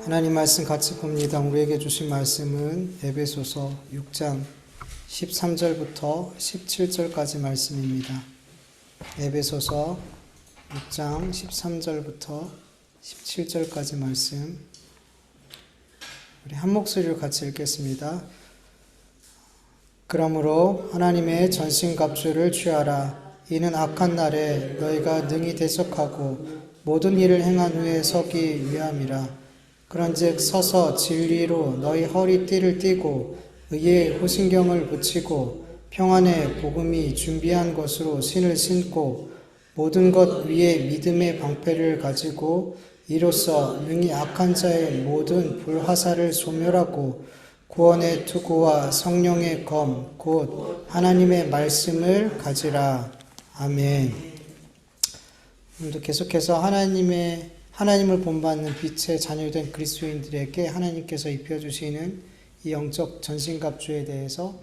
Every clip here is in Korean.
하나님 말씀 같이 봅니다. 우리에게 주신 말씀은 에베소서 6장 13절부터 17절까지 말씀입니다. 에베소서 6장 13절부터 17절까지 말씀. 우리 한 목소리로 같이 읽겠습니다. 그러므로 하나님의 전신갑주를 취하라. 이는 악한 날에 너희가 능히 대적하고 모든 일을 행한 후에 서기 위함이라. 그런즉 서서 진리로 너희 허리띠를 띠고 의의 호신경을 붙이고 평안의 복음이 준비한 것으로 신을 신고 모든 것 위에 믿음의 방패를 가지고 이로써 능히 악한 자의 모든 불화살을 소멸하고 구원의 투구와 성령의 검 곧 하나님의 말씀을 가지라. 아멘. 오늘도 계속해서 하나님을 본받는 빛의 자녀된 그리스도인들에게 하나님께서 입혀주시는 이 영적 전신갑주에 대해서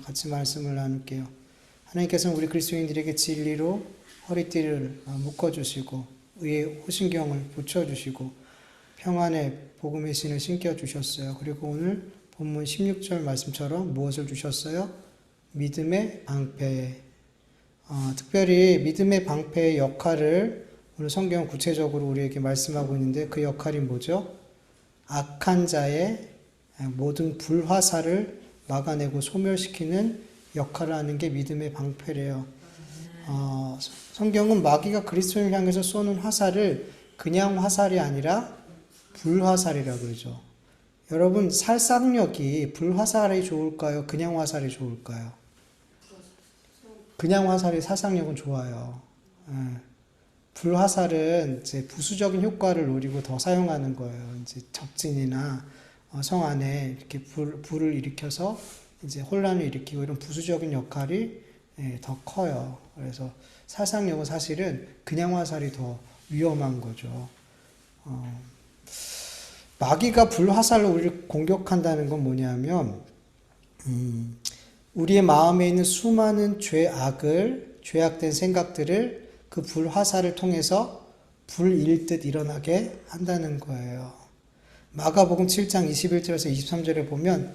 같이 말씀을 나눌게요. 하나님께서는 우리 그리스도인들에게 진리로 허리띠를 묶어주시고 의의 호신경을 붙여주시고 평안의 복음의 신을 신겨주셨어요. 그리고 오늘 본문 16절 말씀처럼 무엇을 주셨어요? 믿음의 방패. 특별히 믿음의 방패의 역할을 오늘 성경은 구체적으로 우리에게 말씀하고 있는데 그 역할이 뭐죠? 악한 자의 모든 불화살을 막아내고 소멸시키는 역할을 하는 게 믿음의 방패래요. 성경은 마귀가 그리스도인을 향해서 쏘는 화살을 그냥 화살이 아니라 불화살이라고 그러죠. 여러분, 살상력이 불화살이 좋을까요? 그냥 화살이 좋을까요? 그냥 화살이 살상력은 좋아요. 불화살은 이제 부수적인 효과를 노리고 더 사용하는 거예요. 이제 적진이나 성 안에 이렇게 불을 일으켜서 이제 혼란을 일으키고 이런 부수적인 역할이 더 커요. 그래서 살상력은 사실은 그냥 화살이 더 위험한 거죠. 마귀가 불화살로 우리를 공격한다는 건 뭐냐면, 우리의 마음에 있는 수많은 죄악된 생각들을 그 불화살을 통해서 불일 듯 일어나게 한다는 거예요. 마가복음 7장 21절에서 23절에 보면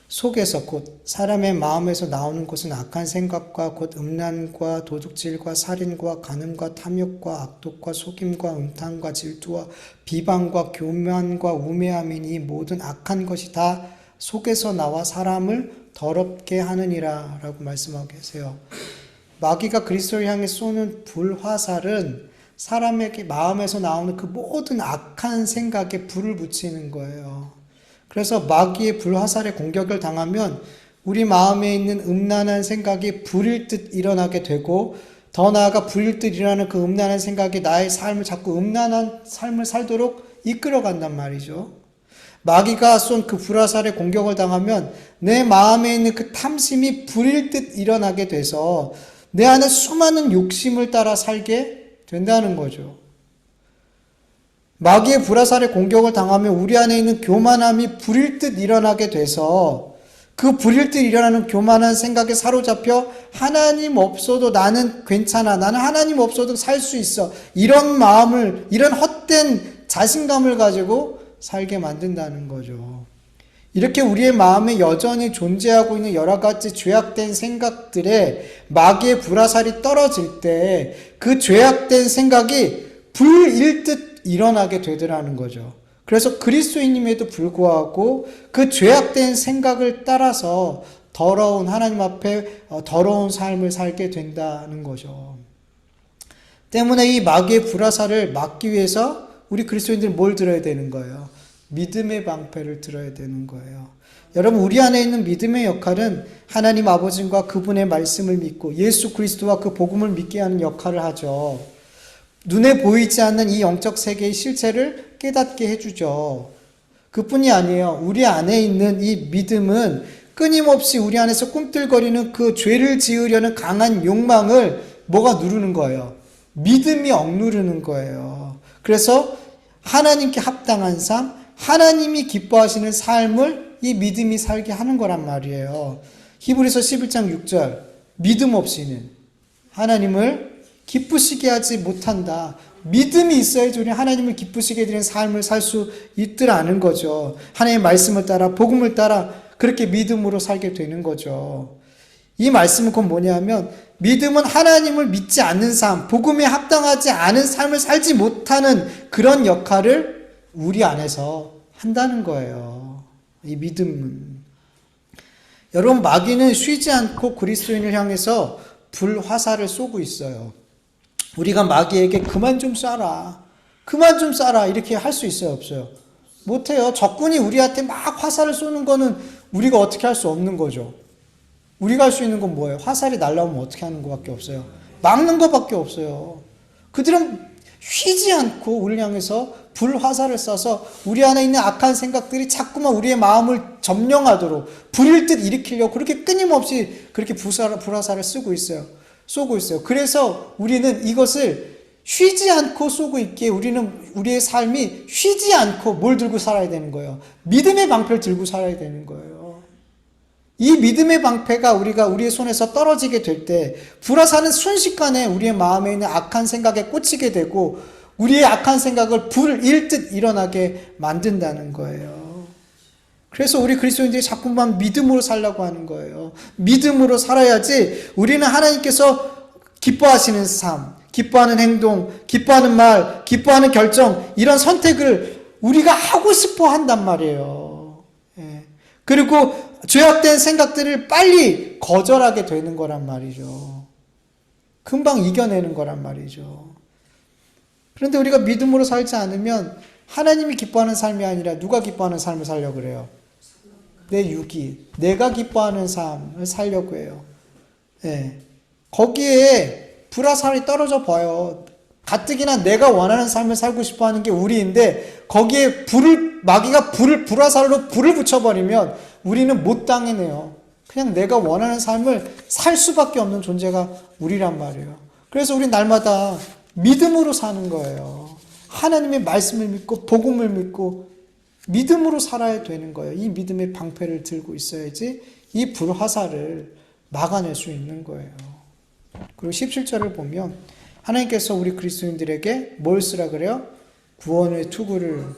속에서 곧 사람의 마음에서 나오는 것은 악한 생각과 곧 음란과 도둑질과 살인과 간음과 탐욕과 악독과 속임과 음탕과 질투와 비방과 교만과 우매함이니 이 모든 악한 것이 다 속에서 나와 사람을 더럽게 하느니라 라고 말씀하고 계세요. 마귀가 그리스도를 향해 쏘는 불화살은 사람에게 마음에서 나오는 그 모든 악한 생각에 불을 붙이는 거예요. 그래서 마귀의 불화살의 공격을 당하면 우리 마음에 있는 음란한 생각이 불일 듯 일어나게 되고, 더 나아가 불일 듯 일어나는 그 음란한 생각이 나의 삶을 자꾸 음란한 삶을 살도록 이끌어간단 말이죠. 마귀가 쏜 그 불화살의 공격을 당하면 내 마음에 있는 그 탐심이 불일 듯 일어나게 돼서 내 안에 수많은 욕심을 따라 살게 된다는 거죠. 마귀의 불화살의 공격을 당하면 우리 안에 있는 교만함이 불일 듯 일어나게 돼서 그 불일 듯 일어나는 교만한 생각에 사로잡혀 하나님 없어도 나는 괜찮아, 나는 하나님 없어도 살 수 있어, 이런 마음을, 이런 헛된 자신감을 가지고 살게 만든다는 거죠. 이렇게 우리의 마음에 여전히 존재하고 있는 여러 가지 죄악된 생각들에 마귀의 불화살이 떨어질 때 그 죄악된 생각이 불일 듯 일어나게 되더라는 거죠. 그래서 그리스도인임에도 불구하고 그 죄악된 생각을 따라서 더러운 하나님 앞에 더러운 삶을 살게 된다는 거죠. 때문에 이 마귀의 불화살을 막기 위해서 우리 그리스도인들은 뭘 들어야 되는 거예요? 믿음의 방패를 들어야 되는 거예요. 여러분, 우리 안에 있는 믿음의 역할은 하나님 아버지와 그분의 말씀을 믿고 예수 그리스도와 그 복음을 믿게 하는 역할을 하죠. 눈에 보이지 않는 이 영적 세계의 실체를 깨닫게 해주죠. 그뿐이 아니에요. 우리 안에 있는 이 믿음은 끊임없이 우리 안에서 꿈틀거리는 그 죄를 지으려는 강한 욕망을 뭐가 누르는 거예요? 믿음이 억누르는 거예요. 그래서 하나님께 합당한 삶, 하나님이 기뻐하시는 삶을 이 믿음이 살게 하는 거란 말이에요. 히브리서 11장 6절, 믿음 없이는 하나님을 기쁘시게 하지 못한다. 믿음이 있어야지 우리 하나님을 기쁘시게 드리는 삶을 살 수 있더라는 거죠. 하나님의 말씀을 따라 복음을 따라 그렇게 믿음으로 살게 되는 거죠. 이 말씀은 곧 뭐냐면 믿음은 하나님을 믿지 않는 삶, 복음에 합당하지 않은 삶을 살지 못하는 그런 역할을 우리 안에서 한다는 거예요. 이 믿음은. 여러분, 마귀는 쉬지 않고 그리스도인을 향해서 불화살을 쏘고 있어요. 우리가 마귀에게 그만 좀 쏴라, 그만 좀 쏴라 이렇게 할 수 있어요, 없어요? 못해요. 적군이 우리한테 막 화살을 쏘는 거는 우리가 어떻게 할 수 없는 거죠. 우리가 할 수 있는 건 뭐예요? 화살이 날라오면 어떻게 하는 것밖에 없어요. 막는 것밖에 없어요. 그들은 쉬지 않고 우리를 향해서 불화살을 쏴서 우리 안에 있는 악한 생각들이 자꾸만 우리의 마음을 점령하도록 불일 듯 일으키려고 그렇게 끊임없이 그렇게 불화살을 쏘고 있어요. 그래서 우리는 이것을 쉬지 않고 쏘고 있기에 우리의 삶이 쉬지 않고 뭘 들고 살아야 되는 거예요? 믿음의 방패를 들고 살아야 되는 거예요. 이 믿음의 방패가 우리의 손에서 떨어지게 될 때 불화살은 순식간에 우리의 마음에 있는 악한 생각에 꽂히게 되고 우리의 악한 생각을 불을 일듯 일어나게 만든다는 거예요. 그래서 우리 그리스도인들이 자꾸만 믿음으로 살려고 하는 거예요. 믿음으로 살아야지 우리는 하나님께서 기뻐하시는 삶, 기뻐하는 행동, 기뻐하는 말, 기뻐하는 결정 이런 선택을 우리가 하고 싶어 한단 말이에요. 그리고 죄악된 생각들을 빨리 거절하게 되는 거란 말이죠. 금방 이겨내는 거란 말이죠. 그런데 우리가 믿음으로 살지 않으면 하나님이 기뻐하는 삶이 아니라 누가 기뻐하는 삶을 살려고 그래요? 내 육이, 내가 기뻐하는 삶을 살려고 해요. 거기에 불화살이 떨어져 봐요. 가뜩이나 내가 원하는 삶을 살고 싶어 하는 게 우리인데 거기에 마귀가 불화살로 불을 붙여버리면 우리는 못 당해내요. 그냥 내가 원하는 삶을 살 수밖에 없는 존재가 우리란 말이에요. 그래서 우리 날마다 믿음으로 사는 거예요. 하나님의 말씀을 믿고 복음을 믿고 믿음으로 살아야 되는 거예요. 이 믿음의 방패를 들고 있어야지 이 불화살을 막아낼 수 있는 거예요. 그리고 17절을 보면 하나님께서 우리 그리스도인들에게 뭘 쓰라 그래요? 구원의 투구를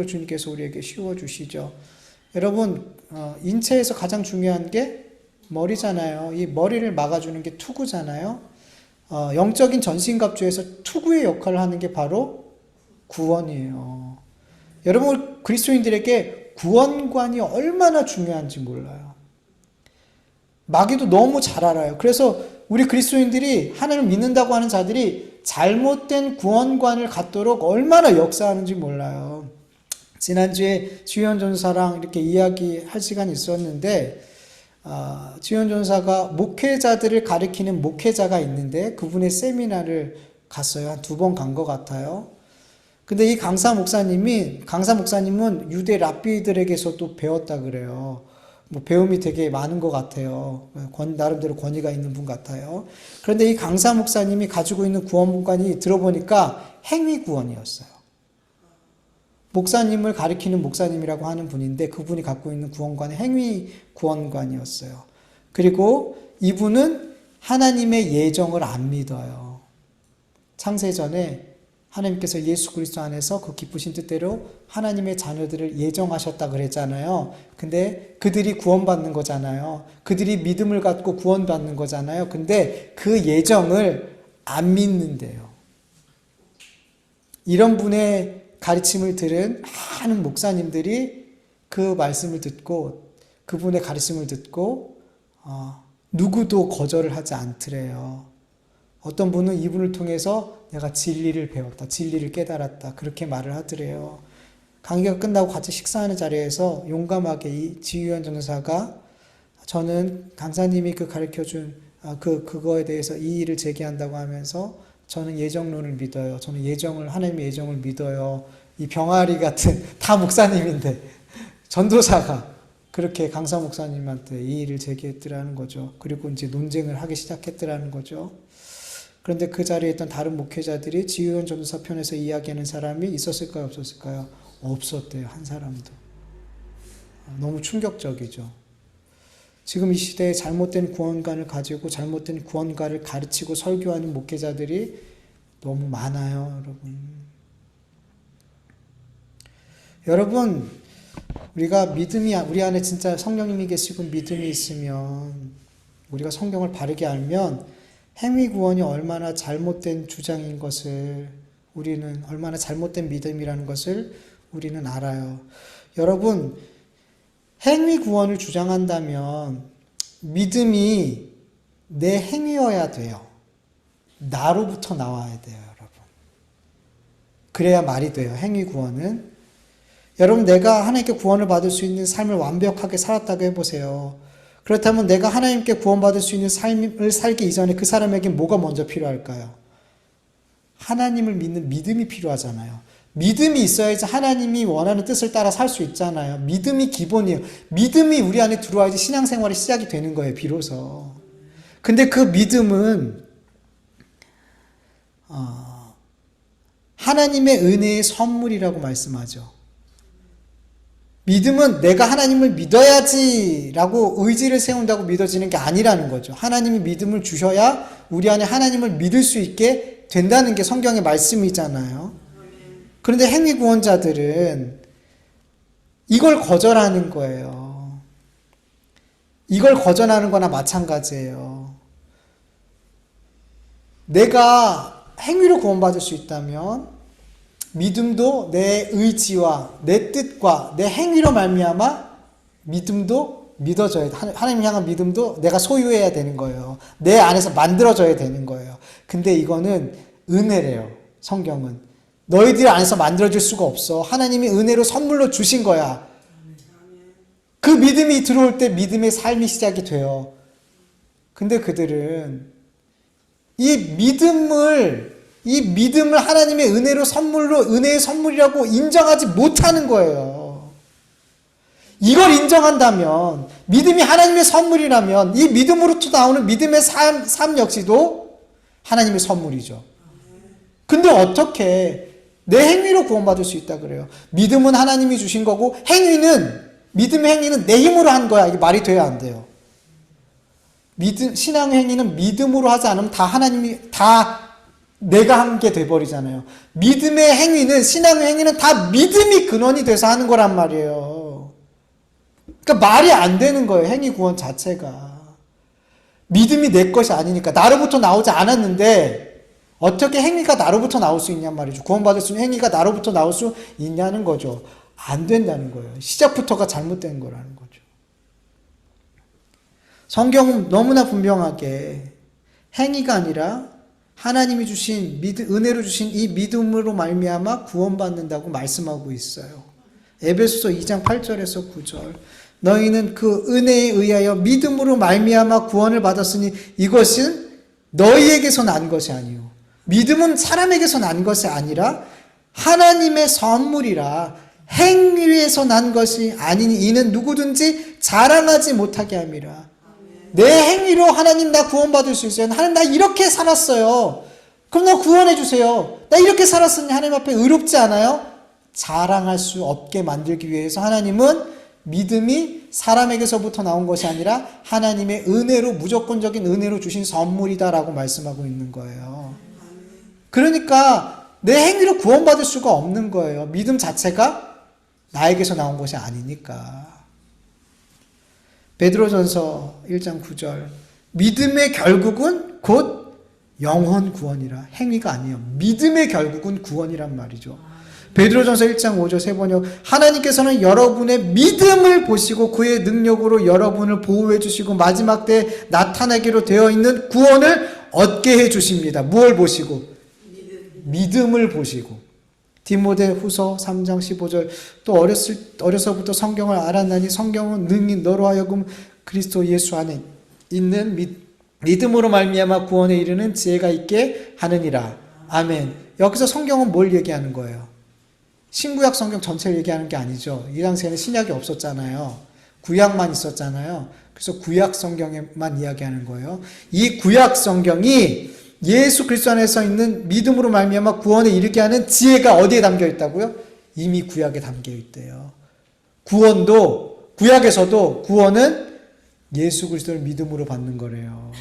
주님께서 우리에게 씌워주시죠. 여러분, 인체에서 가장 중요한 게 머리잖아요. 이 머리를 막아주는 게 투구잖아요. 영적인 전신갑주에서 투구의 역할을 하는 게 바로 구원이에요. 여러분, 그리스도인들에게 구원관이 얼마나 중요한지 몰라요. 마귀도 너무 잘 알아요. 그래서 우리 그리스도인들이 하나님을 믿는다고 하는 자들이 잘못된 구원관을 갖도록 얼마나 역사하는지 몰라요. 지난주에 주현 전사랑 이렇게 이야기할 시간이 있었는데 주현 전사가 목회자들을 가리키는 목회자가 있는데 그분의 세미나를 갔어요. 한 2번 간 것 같아요. 근데 이 강사 목사님은 유대 랍비들에게서도 배웠다 그래요. 배움이 되게 많은 것 같아요. 나름대로 권위가 있는 분 같아요. 그런데 이 강사 목사님이 가지고 있는 구원관이 들어보니까 행위구원이었어요. 목사님을 가리키는 목사님이라고 하는 분인데 그분이 갖고 있는 구원관은 행위구원관이었어요. 그리고 이분은 하나님의 예정을 안 믿어요. 창세전에 하나님께서 예수 그리스도 안에서 그 기쁘신 뜻대로 하나님의 자녀들을 예정하셨다 그랬잖아요. 근데 그들이 구원받는 거잖아요. 그들이 믿음을 갖고 구원받는 거잖아요. 근데 그 예정을 안 믿는데요. 이런 분의 가르침을 들은 많은 목사님들이 그 말씀을 듣고 그분의 가르침을 듣고 누구도 거절을 하지 않더래요. 어떤 분은 이분을 통해서 내가 진리를 배웠다, 진리를 깨달았다 그렇게 말을 하더래요. 강의가 끝나고 같이 식사하는 자리에서 용감하게 이 지유현 전사가 저는 강사님이 가르쳐준 그거에 대해서 이의를 제기한다고 하면서 저는 예정론을 믿어요. 저는 하나님의 예정을 믿어요. 이 병아리 같은 다 목사님인데 전도사가 그렇게 강사 목사님한테 이의를 제기했더라는 거죠. 그리고 이제 논쟁을 하기 시작했더라는 거죠. 그런데 그 자리에 있던 다른 목회자들이 지유현 전도사 편에서 이야기하는 사람이 있었을까요? 없었을까요? 없었대요. 한 사람도. 너무 충격적이죠. 지금 이 시대에 잘못된 구원관을 가지고 잘못된 구원가를 가르치고 설교하는 목회자들이 너무 많아요, 여러분. 여러분, 우리가 믿음이, 우리 안에 진짜 성령님이 계시고 믿음이 있으면, 우리가 성경을 바르게 알면 행위 구원이 얼마나 잘못된 주장인 것을 우리는, 얼마나 잘못된 믿음이라는 것을 우리는 알아요. 여러분, 행위 구원을 주장한다면 믿음이 내 행위여야 돼요. 나로부터 나와야 돼요, 여러분. 그래야 말이 돼요, 행위 구원은. 여러분, 내가 하나님께 구원을 받을 수 있는 삶을 완벽하게 살았다고 해보세요. 그렇다면 내가 하나님께 구원받을 수 있는 삶을 살기 이전에 그 사람에게 뭐가 먼저 필요할까요? 하나님을 믿는 믿음이 필요하잖아요. 믿음이 있어야지 하나님이 원하는 뜻을 따라 살 수 있잖아요. 믿음이 기본이에요. 믿음이 우리 안에 들어와야지 신앙생활이 시작이 되는 거예요, 비로소. 근데 그 믿음은 하나님의 은혜의 선물이라고 말씀하죠. 믿음은 내가 하나님을 믿어야지라고 의지를 세운다고 믿어지는 게 아니라는 거죠. 하나님이 믿음을 주셔야 우리 안에 하나님을 믿을 수 있게 된다는 게 성경의 말씀이잖아요. 그런데 행위구원자들은 이걸 거절하는 거예요. 이걸 거절하는 거나 마찬가지예요. 내가 행위로 구원받을 수 있다면 믿음도 내 의지와 내 뜻과 내 행위로 말미암아 믿음도 믿어져야 돼. 하나님 향한 믿음도 내가 소유해야 되는 거예요. 내 안에서 만들어져야 되는 거예요. 근데 이거는 은혜래요. 성경은. 너희들 안에서 만들어질 수가 없어. 하나님이 은혜로 선물로 주신 거야. 그 믿음이 들어올 때 믿음의 삶이 시작이 돼요. 근데 그들은 이 믿음을 하나님의 은혜로 선물로, 은혜의 선물이라고 인정하지 못하는 거예요. 이걸 인정한다면, 믿음이 하나님의 선물이라면, 이 믿음으로부터 나오는 믿음의 삶 역시도 하나님의 선물이죠. 근데 어떻게 내 행위로 구원받을 수 있다 그래요? 믿음은 하나님이 주신 거고, 믿음의 행위는 내 힘으로 한 거야. 이게 말이 돼야 안 돼요. 신앙의 행위는 믿음으로 하지 않으면 다 내가 한 게 돼버리잖아요. 믿음의 행위는, 신앙의 행위는 다 믿음이 근원이 돼서 하는 거란 말이에요. 그러니까 말이 안 되는 거예요, 행위 구원 자체가. 믿음이 내 것이 아니니까. 나로부터 나오지 않았는데 어떻게 행위가 나로부터 나올 수 있냔 말이죠. 구원받을 수 있는 행위가 나로부터 나올 수 있냐는 거죠. 안 된다는 거예요. 시작부터가 잘못된 거라는 거죠. 성경은 너무나 분명하게 행위가 아니라 하나님이 주신 은혜로 주신 이 믿음으로 말미암아 구원받는다고 말씀하고 있어요. 에베소서 2장 8절에서 9절. 너희는 그 은혜에 의하여 믿음으로 말미암아 구원을 받았으니 이것은 너희에게서 난 것이 아니요. 믿음은 사람에게서 난 것이 아니라 하나님의 선물이라 행위에서 난 것이 아니니 이는 누구든지 자랑하지 못하게 함이라. 내 행위로 하나님 나 구원받을 수 있어요. 하나님 나 이렇게 살았어요. 그럼 나 구원해 주세요. 나 이렇게 살았으니 하나님 앞에 의롭지 않아요? 자랑할 수 없게 만들기 위해서 하나님은 믿음이 사람에게서부터 나온 것이 아니라 하나님의 은혜로, 무조건적인 은혜로 주신 선물이다라고 말씀하고 있는 거예요. 그러니까 내 행위로 구원받을 수가 없는 거예요. 믿음 자체가 나에게서 나온 것이 아니니까. 베드로전서 1장 9절. 믿음의 결국은 곧 영혼 구원이라. 행위가 아니에요. 믿음의 결국은 구원이란 말이죠. 베드로전서 1장 5절 세 번역. 하나님께서는 여러분의 믿음을 보시고 그의 능력으로 여러분을 보호해 주시고 마지막 때 나타나기로 되어 있는 구원을 얻게 해 주십니다. 무엇을 보시고? 믿음을 보시고. 디모데후서 3장 15절. 또 어려서부터 성경을 알았나니 성경은 능히 너로 하여금 그리스도 예수 안에 있는 믿음으로 말미암아 구원에 이르는 지혜가 있게 하느니라. 아멘. 여기서 성경은 뭘 얘기하는 거예요? 신구약 성경 전체를 얘기하는 게 아니죠. 이 당시에는 신약이 없었잖아요. 구약만 있었잖아요. 그래서 구약 성경에만 이야기하는 거예요. 이 구약 성경이 예수 그리스도 안에서 있는 믿음으로 말미암아 구원에 이르게 하는 지혜가 어디에 담겨 있다고요? 이미 구약에 담겨 있대요. 구원도, 구약에서도 구원은 예수 그리스도를 믿음으로 받는 거래요.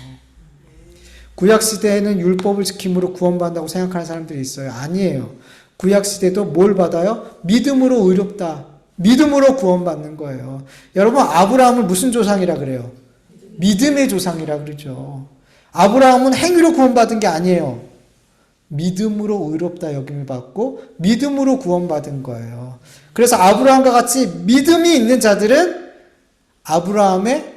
구약시대에는 율법을 지킴으로 구원받는다고 생각하는 사람들이 있어요. 아니에요. 구약시대도 뭘 받아요? 믿음으로 의롭다. 믿음으로 구원받는 거예요. 여러분, 아브라함을 무슨 조상이라 그래요? 믿음의 조상이라 그러죠. 아브라함은 행위로 구원받은 게 아니에요. 믿음으로 의롭다 여김을 받고 믿음으로 구원받은 거예요. 그래서 아브라함과 같이 믿음이 있는 자들은 아브라함의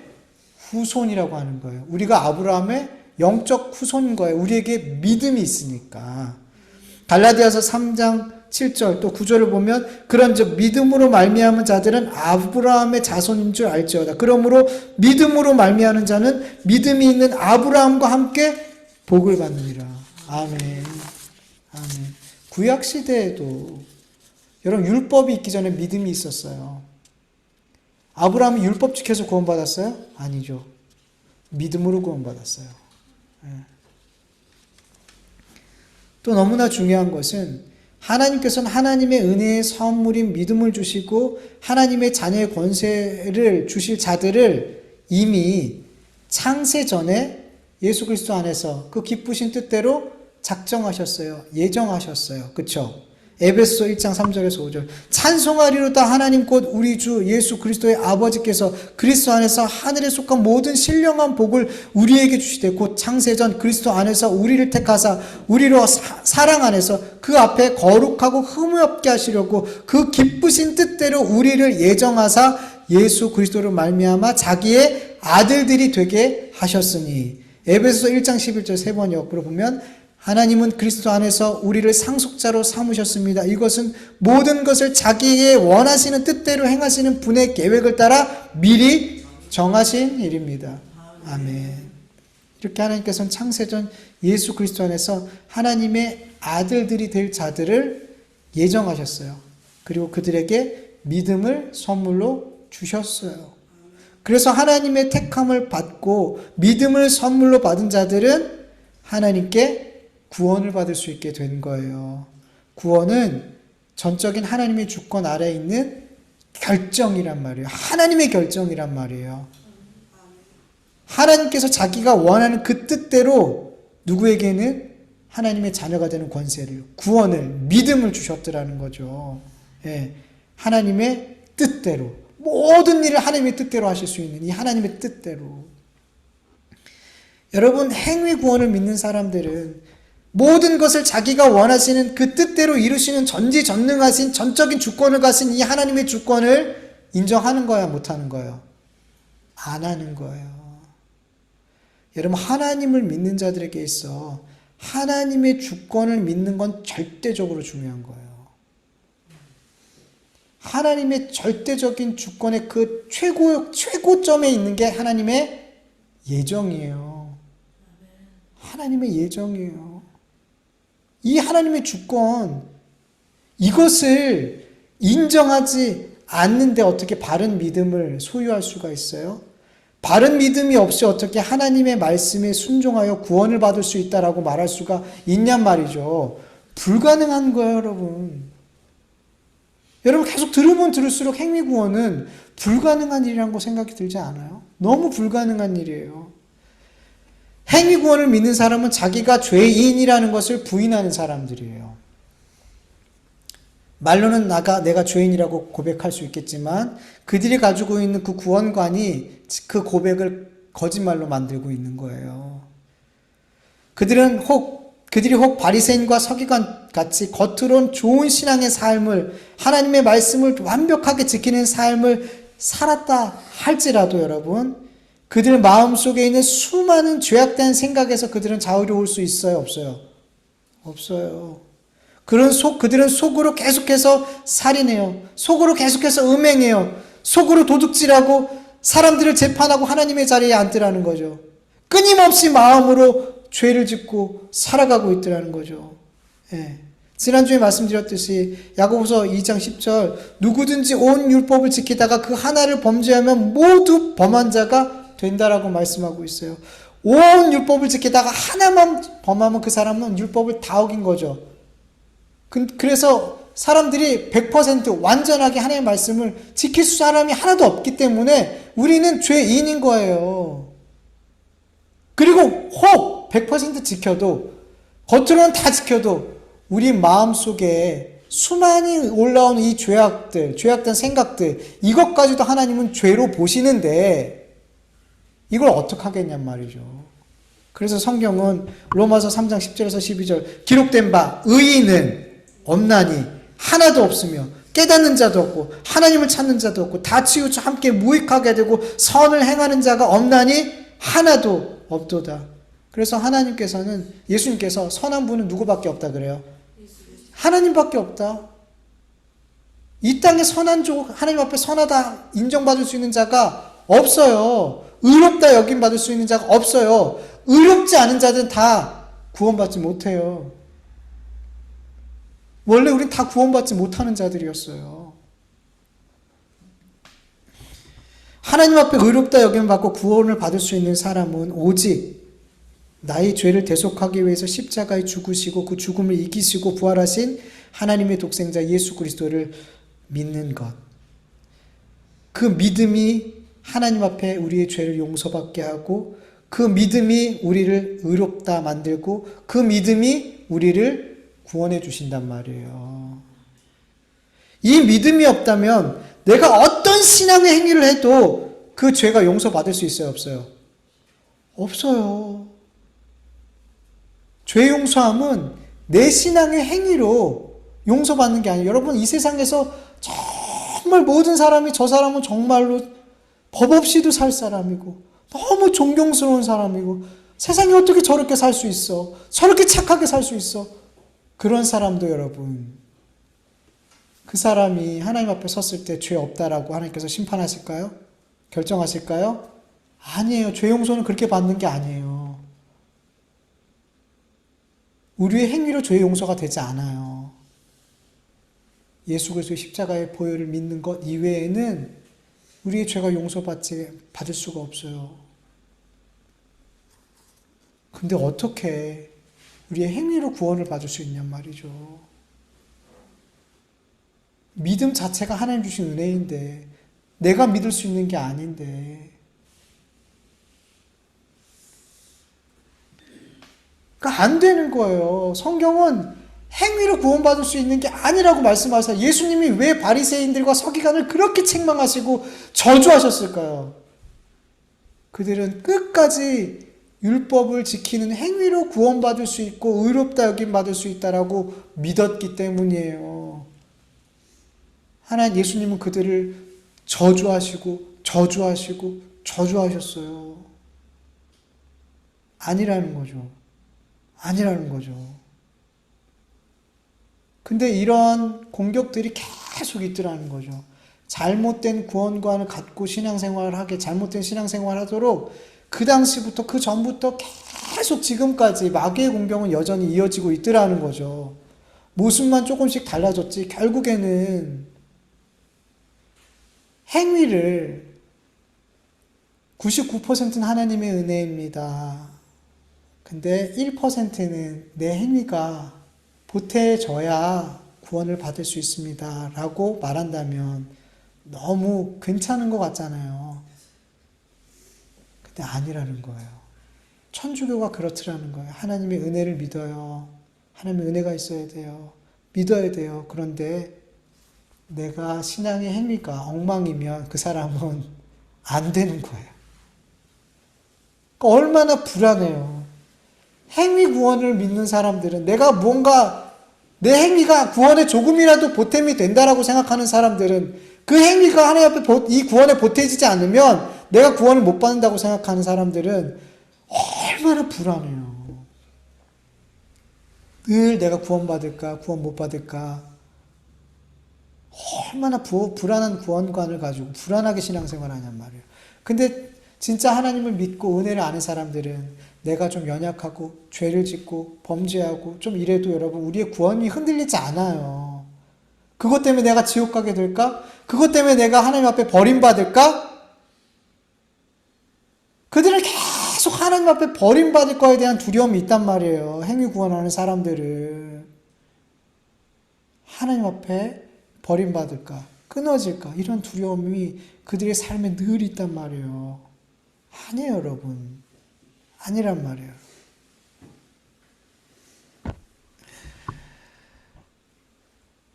후손이라고 하는 거예요. 우리가 아브라함의 영적 후손인 거예요. 우리에게 믿음이 있으니까. 갈라디아서 3장 7절 또 9절을 보면 그런즉 믿음으로 말미암은 자들은 아브라함의 자손인 줄 알지어다. 그러므로 믿음으로 말미암는 자는 믿음이 있는 아브라함과 함께 복을 받느니라. 아멘. 아멘. 구약 시대에도 여러분 율법이 있기 전에 믿음이 있었어요. 아브라함이 율법 지켜서 구원받았어요? 아니죠. 믿음으로 구원받았어요. 또 너무나 중요한 것은 하나님께서는 하나님의 은혜의 선물인 믿음을 주시고 하나님의 자녀의 권세를 주실 자들을 이미 창세 전에 예수 그리스도 안에서 그 기쁘신 뜻대로 작정하셨어요. 예정하셨어요. 그렇죠? 에베소 1장 3절에서 5절 찬송하리로다 하나님 곧 우리 주 예수 그리스도의 아버지께서 그리스도 안에서 하늘에 속한 모든 신령한 복을 우리에게 주시되 곧 창세전 그리스도 안에서 우리를 택하사 우리로 사랑 안에서 그 앞에 거룩하고 흠이 없게 하시려고 그 기쁘신 뜻대로 우리를 예정하사 예수 그리스도로 말미암아 자기의 아들들이 되게 하셨으니 에베소 1장 11절 세 번 옆으로 보면 하나님은 그리스도 안에서 우리를 상속자로 삼으셨습니다. 이것은 모든 것을 자기의 원하시는 뜻대로 행하시는 분의 계획을 따라 미리 정하신 일입니다. 아멘. 이렇게 하나님께서는 창세전 예수 그리스도 안에서 하나님의 아들들이 될 자들을 예정하셨어요. 그리고 그들에게 믿음을 선물로 주셨어요. 그래서 하나님의 택함을 받고 믿음을 선물로 받은 자들은 하나님께 구원을 받을 수 있게 된 거예요. 구원은 전적인 하나님의 주권 아래에 있는 결정이란 말이에요. 하나님의 결정이란 말이에요. 하나님께서 자기가 원하는 그 뜻대로 누구에게는 하나님의 자녀가 되는 권세를, 구원을, 믿음을 주셨더라는 거죠. 예, 하나님의 뜻대로 모든 일을 하나님의 뜻대로 하실 수 있는 이 하나님의 뜻대로. 여러분, 행위 구원을 믿는 사람들은 모든 것을 자기가 원하시는 그 뜻대로 이루시는 전지전능하신 전적인 주권을 가진 이 하나님의 주권을 인정하는 거야, 못하는 거예요? 안 하는 거예요. 여러분, 하나님을 믿는 자들에게 있어 하나님의 주권을 믿는 건 절대적으로 중요한 거예요. 하나님의 절대적인 주권의 그 최고점에 있는 게 하나님의 예정이에요. 하나님의 예정이에요. 이 하나님의 주권, 이것을 인정하지 않는데 어떻게 바른 믿음을 소유할 수가 있어요? 바른 믿음이 없이 어떻게 하나님의 말씀에 순종하여 구원을 받을 수 있다라고 말할 수가 있냔 말이죠. 불가능한 거예요, 여러분. 여러분 계속 들으면 들을수록 행위 구원은 불가능한 일이라고 생각이 들지 않아요? 너무 불가능한 일이에요. 행위 구원을 믿는 사람은 자기가 죄인이라는 것을 부인하는 사람들이에요. 말로는 내가 죄인이라고 고백할 수 있겠지만 그들이 가지고 있는 그 구원관이 그 고백을 거짓말로 만들고 있는 거예요. 그들이 혹 바리새인과 서기관 같이 겉으론 좋은 신앙의 삶을, 하나님의 말씀을 완벽하게 지키는 삶을 살았다 할지라도 여러분, 그들 마음속에 있는 수많은 죄악된 생각에서 그들은 자유로울 수 있어요? 없어요? 없어요. 그들은 속으로 계속해서 살인해요. 속으로 계속해서 음행해요. 속으로 도둑질하고 사람들을 재판하고 하나님의 자리에 앉으라는 거죠. 끊임없이 마음으로 죄를 짓고 살아가고 있더라는 거죠. 예. 지난주에 말씀드렸듯이 야고보서 2장 10절 누구든지 온 율법을 지키다가 그 하나를 범죄하면 모두 범한 자가 된다라고 말씀하고 있어요. 온 율법을 지키다가 하나만 범하면 그 사람은 율법을 다 어긴 거죠. 그래서 사람들이 100% 완전하게 하나님의 말씀을 지킬 사람이 하나도 없기 때문에 우리는 죄인인 거예요. 그리고 혹 100% 지켜도, 겉으로는 다 지켜도 우리 마음속에 수많이 올라오는 이 죄악된 생각들, 이것까지도 하나님은 죄로 보시는데 이걸 어떻게 하겠냔 말이죠. 그래서 성경은 로마서 3장 10절에서 12절 기록된 바 의인은 없나니 하나도 없으며 깨닫는 자도 없고 하나님을 찾는 자도 없고 다 치우쳐 함께 무익하게 되고 선을 행하는 자가 없나니 하나도 없도다. 그래서 예수님께서 선한 분은 누구밖에 없다 그래요? 하나님밖에 없다. 이 땅에 하나님 앞에 선하다 인정받을 수 있는 자가 없어요. 의롭다 여김받을 수 있는 자가 없어요. 의롭지 않은 자들은 다 구원받지 못해요. 원래 우린 다 구원받지 못하는 자들이었어요. 하나님 앞에 의롭다 여김받고 구원을 받을 수 있는 사람은 오직 나의 죄를 대속하기 위해서 십자가에 죽으시고 그 죽음을 이기시고 부활하신 하나님의 독생자 예수 그리스도를 믿는 것. 그 믿음이 하나님 앞에 우리의 죄를 용서받게 하고 그 믿음이 우리를 의롭다 만들고 그 믿음이 우리를 구원해 주신단 말이에요. 이 믿음이 없다면 내가 어떤 신앙의 행위를 해도 그 죄가 용서받을 수 있어요? 없어요? 없어요. 죄 용서함은 내 신앙의 행위로 용서받는 게 아니에요. 여러분, 이 세상에서 정말 모든 사람이 저 사람은 정말로 법 없이도 살 사람이고 너무 존경스러운 사람이고 세상에 어떻게 저렇게 살 수 있어? 저렇게 착하게 살 수 있어? 그런 사람도 여러분, 그 사람이 하나님 앞에 섰을 때 죄 없다라고 하나님께서 심판하실까요? 결정하실까요? 아니에요. 죄 용서는 그렇게 받는 게 아니에요. 우리의 행위로 죄 용서가 되지 않아요. 예수 그리스도의 십자가의 보혈을 믿는 것 이외에는 우리의 죄가 받을 수가 없어요. 근데 어떻게 우리의 행위로 구원을 받을 수 있냔 말이죠. 믿음 자체가 하나님 주신 은혜인데 내가 믿을 수 있는 게 아닌데, 그러니까 안 되는 거예요. 성경은 행위로 구원받을 수 있는 게 아니라고 말씀하세요. 예수님이 왜 바리새인들과 서기관을 그렇게 책망하시고 저주하셨을까요? 그들은 끝까지 율법을 지키는 행위로 구원받을 수 있고 의롭다 여김 받을 수 있다라고 믿었기 때문이에요. 예수님은 그들을 저주하셨어요. 아니라는 거죠. 근데 이런 공격들이 계속 있더라는 거죠. 잘못된 구원관을 갖고 잘못된 신앙생활을 하도록 그 당시부터, 그 전부터 계속 지금까지 마귀의 공격은 여전히 이어지고 있더라는 거죠. 모습만 조금씩 달라졌지 결국에는 행위를 99%는 하나님의 은혜입니다. 근데 1%는 내 행위가 보태져야 구원을 받을 수 있습니다. 라고 말한다면 너무 괜찮은 것 같잖아요. 근데 아니라는 거예요. 천주교가 그렇더라는 거예요. 하나님의 은혜를 믿어요. 하나님의 은혜가 있어야 돼요. 믿어야 돼요. 그런데 내가 신앙의 행위가 엉망이면 그 사람은 안 되는 거예요. 그러니까 얼마나 불안해요. 행위 구원을 믿는 사람들은 내가 뭔가 내 행위가 구원에 조금이라도 보탬이 된다라고 생각하는 사람들은 그 행위가 하나님 앞에 이 구원에 보태지지 않으면 내가 구원을 못 받는다고 생각하는 사람들은 얼마나 불안해요. 늘 내가 구원받을까, 구원 못 받을까. 얼마나 불안한 구원관을 가지고 불안하게 신앙생활 하냔 말이에요. 근데 진짜 하나님을 믿고 은혜를 아는 사람들은 내가 좀 연약하고 죄를 짓고 범죄하고 좀 이래도 여러분 우리의 구원이 흔들리지 않아요. 그것 때문에 내가 지옥 가게 될까? 그것 때문에 내가 하나님 앞에 버림받을까? 그들은 계속 하나님 앞에 버림받을 거에 대한 두려움이 있단 말이에요. 행위 구원하는 사람들은 하나님 앞에 버림받을까? 끊어질까? 이런 두려움이 그들의 삶에 늘 있단 말이에요. 아니에요, 여러분. 아니란 말이에요.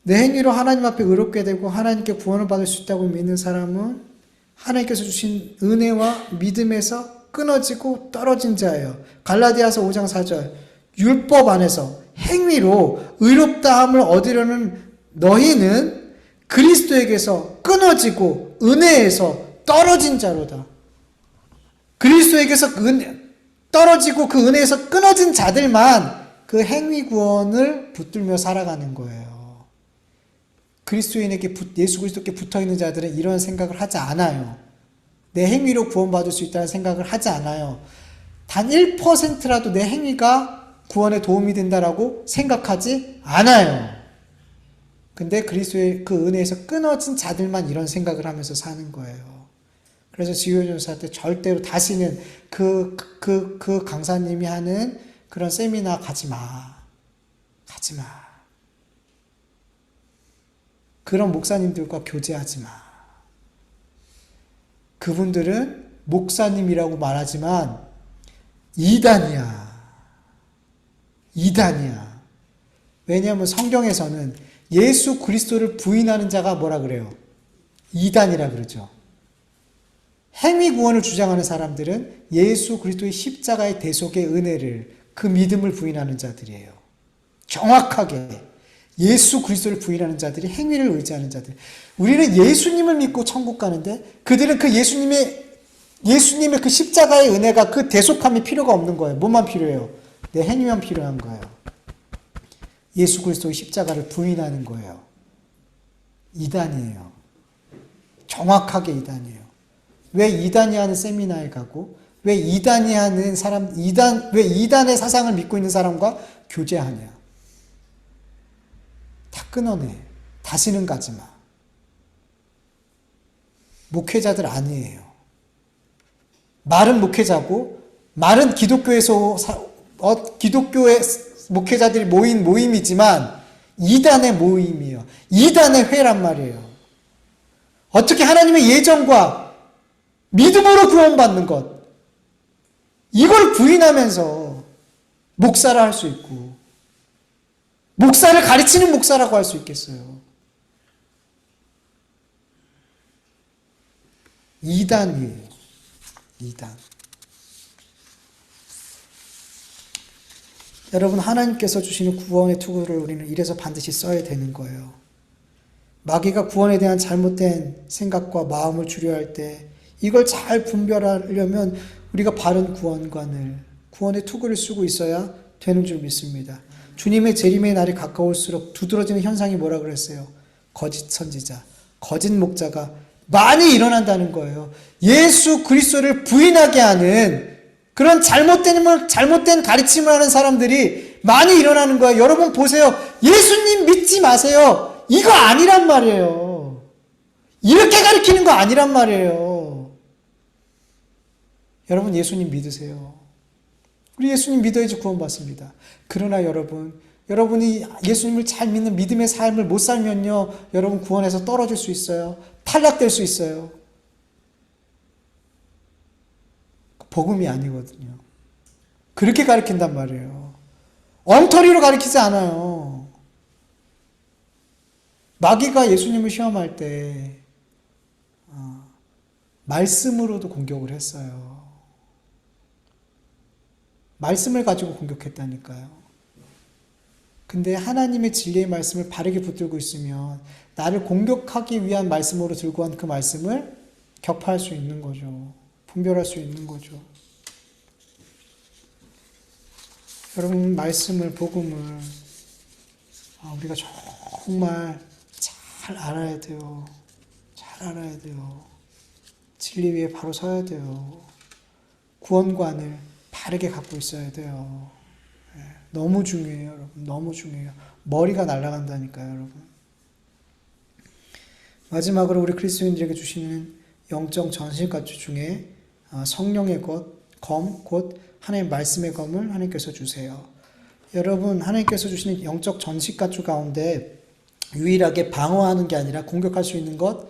내 행위로 하나님 앞에 의롭게 되고 하나님께 구원을 받을 수 있다고 믿는 사람은 하나님께서 주신 은혜와 믿음에서 끊어지고 떨어진 자예요. 갈라디아서 5장 4절 율법 안에서 행위로 의롭다함을 얻으려는 너희는 그리스도에게서 끊어지고 은혜에서 떨어진 자로다. 그리스도에게서 떨어지고 그 은혜에서 끊어진 자들만 그 행위 구원을 붙들며 살아가는 거예요. 그리스도인에게 예수 그리스도께 붙어있는 자들은 이런 생각을 하지 않아요. 내 행위로 구원받을 수 있다는 생각을 하지 않아요. 단 1%라도 내 행위가 구원에 도움이 된다라고 생각하지 않아요. 근데 그리스도의 그 은혜에서 끊어진 자들만 이런 생각을 하면서 사는 거예요. 그래서 지효전사 때 절대로 다시는 그 강사님이 하는 그런 세미나 가지 마. 가지 마. 그런 목사님들과 교제하지 마. 그분들은 목사님이라고 말하지만 이단이야. 이단이야. 왜냐하면 성경에서는 예수 그리스도를 부인하는 자가 뭐라 그래요? 이단이라 그러죠. 행위 구원을 주장하는 사람들은 예수 그리스도의 십자가의 대속의 은혜를, 그 믿음을 부인하는 자들이에요. 정확하게 예수 그리스도를 부인하는 자들이 행위를 의지하는 자들. 우리는 예수님을 믿고 천국 가는데 그들은 그 예수님의 그 십자가의 은혜가, 그 대속함이 필요가 없는 거예요. 뭐만 필요해요? 내 행위만 필요한 거예요. 예수 그리스도의 십자가를 부인하는 거예요. 이단이에요. 정확하게 이단이에요. 왜 이단이 하는 세미나에 가고, 왜 이단이 하는 사람, 왜 이단의 사상을 믿고 있는 사람과 교제하냐? 다 끊어내. 다시는 가지 마. 목회자들 아니에요. 말은 목회자고, 말은 기독교의 목회자들이 모인 모임이지만, 이단의 모임이에요. 이단의 회란 말이에요. 어떻게 하나님의 예정과 믿음으로 구원받는 것, 이걸 부인하면서 목사를 할 수 있고, 목사를 가르치는 목사라고 할 수 있겠어요. 이단이에요. 이단. 여러분, 하나님께서 주시는 구원의 투구를 우리는 이래서 반드시 써야 되는 거예요. 마귀가 구원에 대한 잘못된 생각과 마음을 주려 할 때 이걸 잘 분별하려면 우리가 바른 구원의 투구를 쓰고 있어야 되는 줄 믿습니다. 주님의 재림의 날이 가까울수록 두드러지는 현상이 뭐라 그랬어요? 거짓 선지자, 거짓 목자가 많이 일어난다는 거예요. 예수 그리스도를 부인하게 하는 그런 잘못된 가르침을 하는 사람들이 많이 일어나는 거예요. 여러분 보세요. 예수님 믿지 마세요. 이거 아니란 말이에요. 이렇게 가르치는 거 아니란 말이에요. 여러분 예수님 믿으세요. 우리 예수님 믿어야지 구원받습니다. 그러나 여러분이 예수님을 잘 믿는 믿음의 삶을 못 살면요, 여러분 구원에서 떨어질 수 있어요. 탈락될 수 있어요. 복음이 아니거든요. 그렇게 가르친단 말이에요. 엉터리로 가르치지 않아요. 마귀가 예수님을 시험할 때 말씀으로도 공격을 했어요. 말씀을 가지고 공격했다니까요. 근데 하나님의 진리의 말씀을 바르게 붙들고 있으면 나를 공격하기 위한 말씀으로 들고 간 그 말씀을 격파할 수 있는 거죠. 분별할 수 있는 거죠. 여러분, 복음을 우리가 정말 잘 알아야 돼요. 잘 알아야 돼요. 진리 위에 바로 서야 돼요. 구원관을 바르게 갖고 있어야 돼요. 너무 중요해요, 여러분. 너무 중요해요. 머리가 날아간다니까요, 여러분. 마지막으로 우리 그리스도인들에게 주시는 영적 전신갑주 중에 성령의 검, 곧 하나님의 말씀의 검을 하나님께서 주세요. 여러분, 하나님께서 주시는 영적 전신갑주 가운데 유일하게 방어하는 게 아니라 공격할 수 있는 것,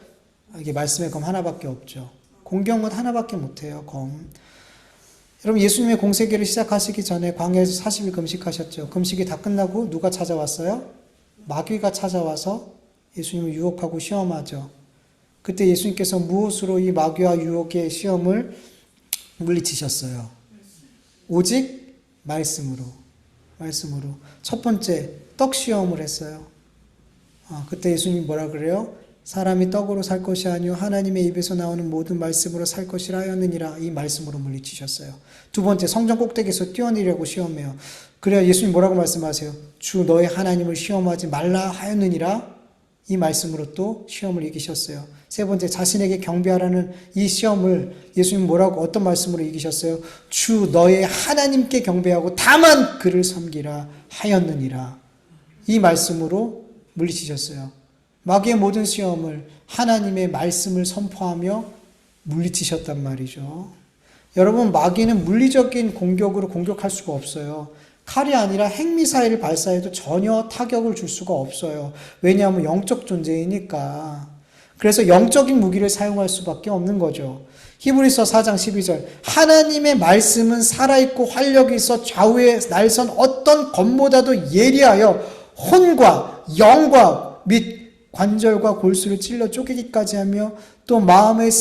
이게 말씀의 검 하나밖에 없죠. 공격은 하나밖에 못해요, 검. 여러분, 예수님의 공생애를 시작하시기 전에 광야에서 40일 금식하셨죠. 금식이 다 끝나고 누가 찾아왔어요? 마귀가 찾아와서 예수님을 유혹하고 시험하죠. 그때 예수님께서 무엇으로 이 마귀와 유혹의 시험을 물리치셨어요? 오직 말씀으로. 첫 번째, 떡 시험을 했어요. 그때 예수님이 뭐라 그래요? 사람이 떡으로 살 것이 아니요 하나님의 입에서 나오는 모든 말씀으로 살 것이라 하였느니라. 이 말씀으로 물리치셨어요. 두 번째, 성전 꼭대기에서 뛰어내려고 시험해요. 그래야 예수님 뭐라고 말씀하세요? 주 너의 하나님을 시험하지 말라 하였느니라. 이 말씀으로 또 시험을 이기셨어요. 세 번째, 자신에게 경배하라는 이 시험을 예수님 뭐라고 어떤 말씀으로 이기셨어요? 주 너의 하나님께 경배하고 다만 그를 섬기라 하였느니라. 이 말씀으로 물리치셨어요. 마귀의 모든 시험을 하나님의 말씀을 선포하며 물리치셨단 말이죠. 여러분, 마귀는 물리적인 공격으로 공격할 수가 없어요. 칼이 아니라 핵미사일을 발사해도 전혀 타격을 줄 수가 없어요. 왜냐하면 영적 존재이니까. 그래서 영적인 무기를 사용할 수밖에 없는 거죠. 히브리서 4장 12절, 하나님의 말씀은 살아있고 활력이 있어 좌우에 날선 어떤 검보다도 예리하여 혼과 영과 및 관절과 골수를 찔러 쪼개기까지 하며 또 마음의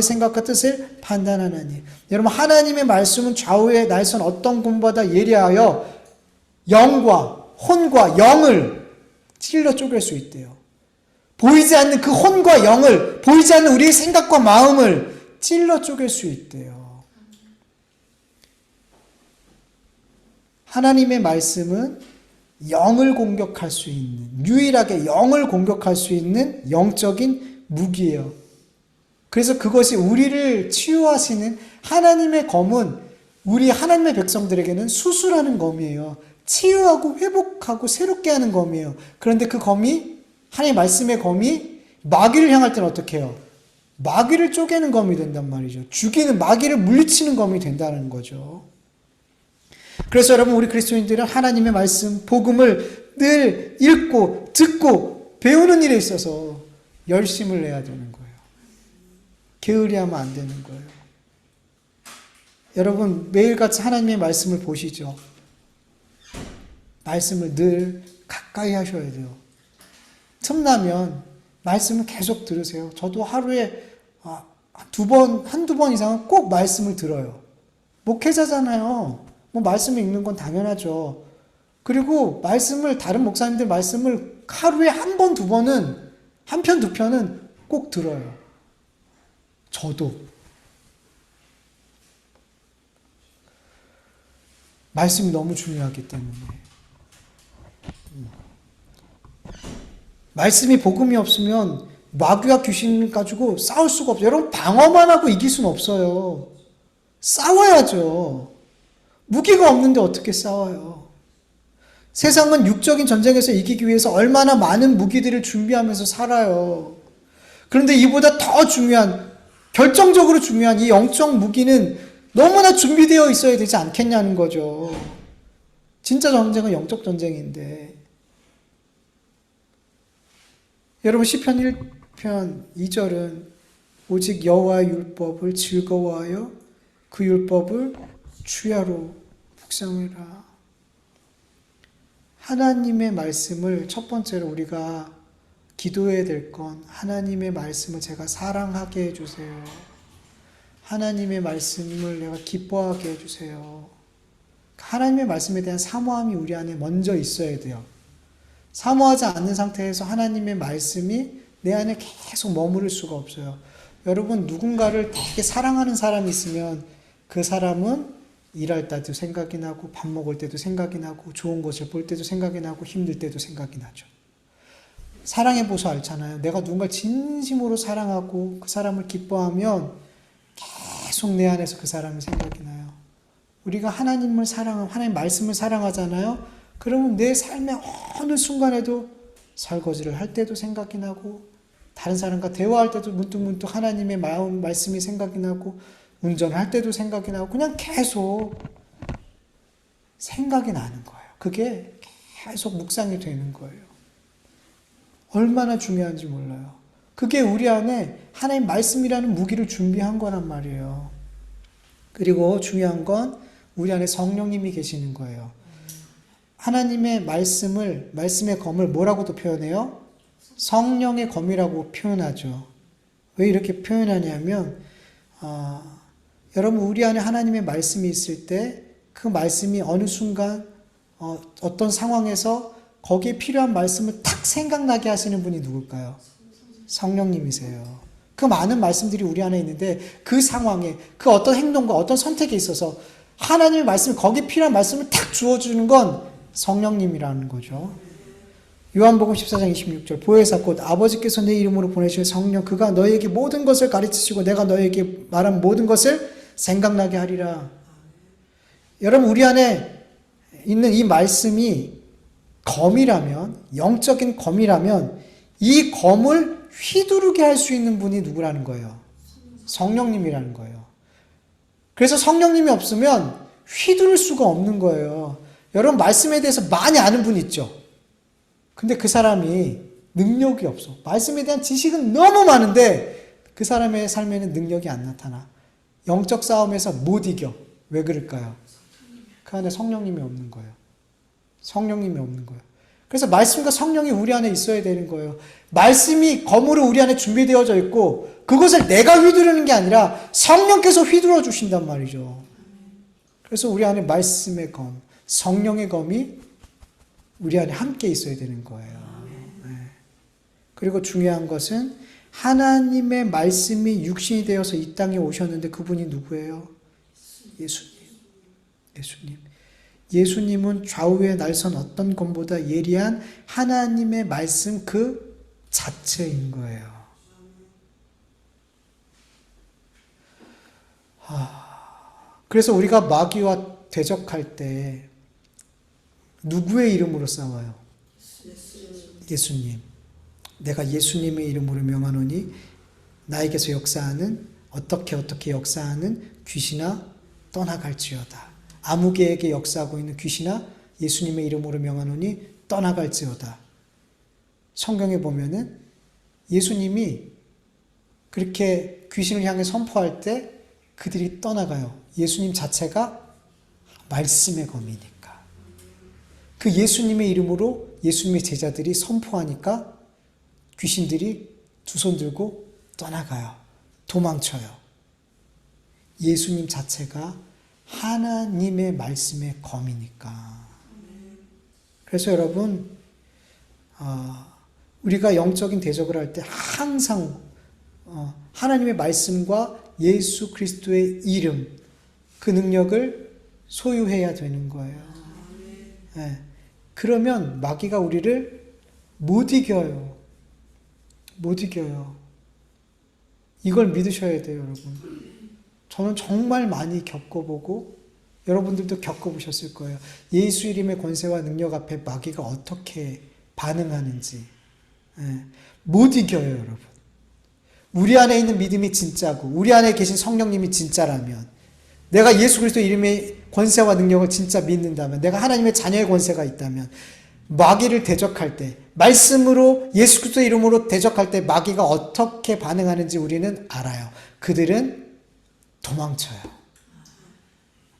생각과 뜻을 판단하나니. 여러분, 하나님의 말씀은 좌우에 날선 어떤 검보다 예리하여 영과 혼과 영을 찔러 쪼갤 수 있대요. 보이지 않는 그 혼과 영을, 보이지 않는 우리의 생각과 마음을 찔러 쪼갤 수 있대요. 하나님의 말씀은 영을 공격할 수 있는, 유일하게 영을 공격할 수 있는 영적인 무기예요. 그래서 그것이 우리를 치유하시는 하나님의 검은 우리 하나님의 백성들에게는 수술하는 검이에요. 치유하고 회복하고 새롭게 하는 검이에요. 그런데 그 검이, 하나님의 말씀의 검이 마귀를 향할 때는 어떻게 해요? 마귀를 쪼개는 검이 된단 말이죠. 죽이는, 마귀를 물리치는 검이 된다는 거죠. 그래서 여러분, 우리 그리스도인들은 하나님의 말씀, 복음을 늘 읽고 듣고 배우는 일에 있어서 열심을 내야 되는 거예요. 게으리하면 안 되는 거예요. 여러분, 매일같이 하나님의 말씀을 보시죠. 말씀을 늘 가까이 하셔야 돼요. 틈나면 말씀을 계속 들으세요. 저도 하루에 한두 번 이상은 꼭 말씀을 들어요. 목회자잖아요. 뭐 말씀을 읽는 건 당연하죠. 그리고 말씀을, 다른 목사님들 말씀을 하루에 한 번, 두 번은, 한 편, 두 편은 꼭 들어요. 저도. 말씀이 너무 중요하기 때문에. 말씀이, 복음이 없으면 마귀와 귀신 가지고 싸울 수가 없어요. 여러분, 방어만 하고 이길 수는 없어요. 싸워야죠. 무기가 없는데 어떻게 싸워요? 세상은 육적인 전쟁에서 이기기 위해서 얼마나 많은 무기들을 준비하면서 살아요. 그런데 이보다 더 중요한, 결정적으로 중요한 이 영적 무기는 너무나 준비되어 있어야 되지 않겠냐는 거죠. 진짜 전쟁은 영적 전쟁인데. 여러분, 시편 1편 2절은 오직 여호와의 율법을 즐거워하여 그 율법을 주야로 묵상해라. 하나님의 말씀을 첫 번째로 우리가 기도해야 될 건, 하나님의 말씀을 제가 사랑하게 해주세요. 하나님의 말씀을 내가 기뻐하게 해주세요. 하나님의 말씀에 대한 사모함이 우리 안에 먼저 있어야 돼요. 사모하지 않는 상태에서 하나님의 말씀이 내 안에 계속 머무를 수가 없어요. 여러분, 누군가를 되게 사랑하는 사람이 있으면 그 사람은 일할 때도 생각이 나고, 밥 먹을 때도 생각이 나고, 좋은 것을 볼 때도 생각이 나고, 힘들 때도 생각이 나죠. 사랑해보서 알잖아요. 내가 누군가를 진심으로 사랑하고 그 사람을 기뻐하면 계속 내 안에서 그 사람이 생각이 나요. 우리가 하나님을 사랑하고 하나님 말씀을 사랑하잖아요. 그러면 내 삶의 어느 순간에도 설거지를 할 때도 생각이 나고, 다른 사람과 대화할 때도 문득문득 하나님의 말씀이 생각이 나고, 운전할 때도 생각이 나고, 그냥 계속 생각이 나는 거예요. 그게 계속 묵상이 되는 거예요. 얼마나 중요한지 몰라요. 그게 우리 안에 하나님 말씀이라는 무기를 준비한 거란 말이에요. 그리고 중요한 건 우리 안에 성령님이 계시는 거예요. 하나님의 말씀의 검을 뭐라고도 표현해요? 성령의 검이라고 표현하죠. 왜 이렇게 표현하냐면, 여러분, 우리 안에 하나님의 말씀이 있을 때 그 말씀이 어느 순간, 어떤 상황에서 거기에 필요한 말씀을 탁 생각나게 하시는 분이 누굴까요? 성령님이세요. 그 많은 말씀들이 우리 안에 있는데 그 상황에 그 어떤 행동과 어떤 선택에 있어서 하나님의 말씀, 거기에 필요한 말씀을 탁 주어주는 건 성령님이라는 거죠. 요한복음 14장 26절 보혜사 곧 아버지께서 내 이름으로 보내실 성령 그가 너희에게 모든 것을 가르치시고 내가 너희에게 말한 모든 것을 생각나게 하리라. 여러분 우리 안에 있는 이 말씀이 검이라면, 영적인 검이라면 이 검을 휘두르게 할 수 있는 분이 누구라는 거예요? 성령님이라는 거예요. 그래서 성령님이 없으면 휘두를 수가 없는 거예요. 여러분 말씀에 대해서 많이 아는 분 있죠? 근데 그 사람이 능력이 없어. 말씀에 대한 지식은 너무 많은데 그 사람의 삶에는 능력이 안 나타나. 영적 싸움에서 못 이겨. 왜 그럴까요? 그 안에 성령님이 없는 거예요. 성령님이 없는 거예요. 그래서 말씀과 성령이 우리 안에 있어야 되는 거예요. 말씀이 검으로 우리 안에 준비되어져 있고 그것을 내가 휘두르는 게 아니라 성령께서 휘둘러 주신단 말이죠. 그래서 우리 안에 말씀의 검, 성령의 검이 우리 안에 함께 있어야 되는 거예요. 네. 그리고 중요한 것은 하나님의 말씀이 육신이 되어서 이 땅에 오셨는데 그분이 누구예요? 예수님. 예수님. 예수님은 좌우에 날선 어떤 검보다 예리한 하나님의 말씀 그 자체인 거예요. 그래서 우리가 마귀와 대적할 때 누구의 이름으로 싸워요? 예수님. 내가 예수님의 이름으로 명하노니 나에게서 역사하는 어떻게 역사하는 귀신아 떠나갈지어다. 아무개에게 역사하고 있는 귀신아 예수님의 이름으로 명하노니 떠나갈지어다. 성경에 보면은 예수님이 그렇게 귀신을 향해 선포할 때 그들이 떠나가요. 예수님 자체가 말씀의 검이니까. 그 예수님의 이름으로 예수님의 제자들이 선포하니까 귀신들이 두 손 들고 떠나가요. 도망쳐요. 예수님 자체가 하나님의 말씀의 검이니까. 그래서 여러분, 우리가 영적인 대적을 할 때 항상 하나님의 말씀과 예수 그리스도의 이름, 그 능력을 소유해야 되는 거예요. 네. 그러면 마귀가 우리를 못 이겨요. 못 이겨요. 이걸 믿으셔야 돼요, 여러분. 저는 정말 많이 겪어보고 여러분들도 겪어보셨을 거예요. 예수 이름의 권세와 능력 앞에 마귀가 어떻게 반응하는지. 못 이겨요, 여러분. 우리 안에 있는 믿음이 진짜고 우리 안에 계신 성령님이 진짜라면, 내가 예수 그리스도 이름의 권세와 능력을 진짜 믿는다면, 내가 하나님의 자녀의 권세가 있다면 마귀를 대적할 때, 말씀으로 예수 그리스도 이름으로 대적할 때 마귀가 어떻게 반응하는지 우리는 알아요. 그들은 도망쳐요.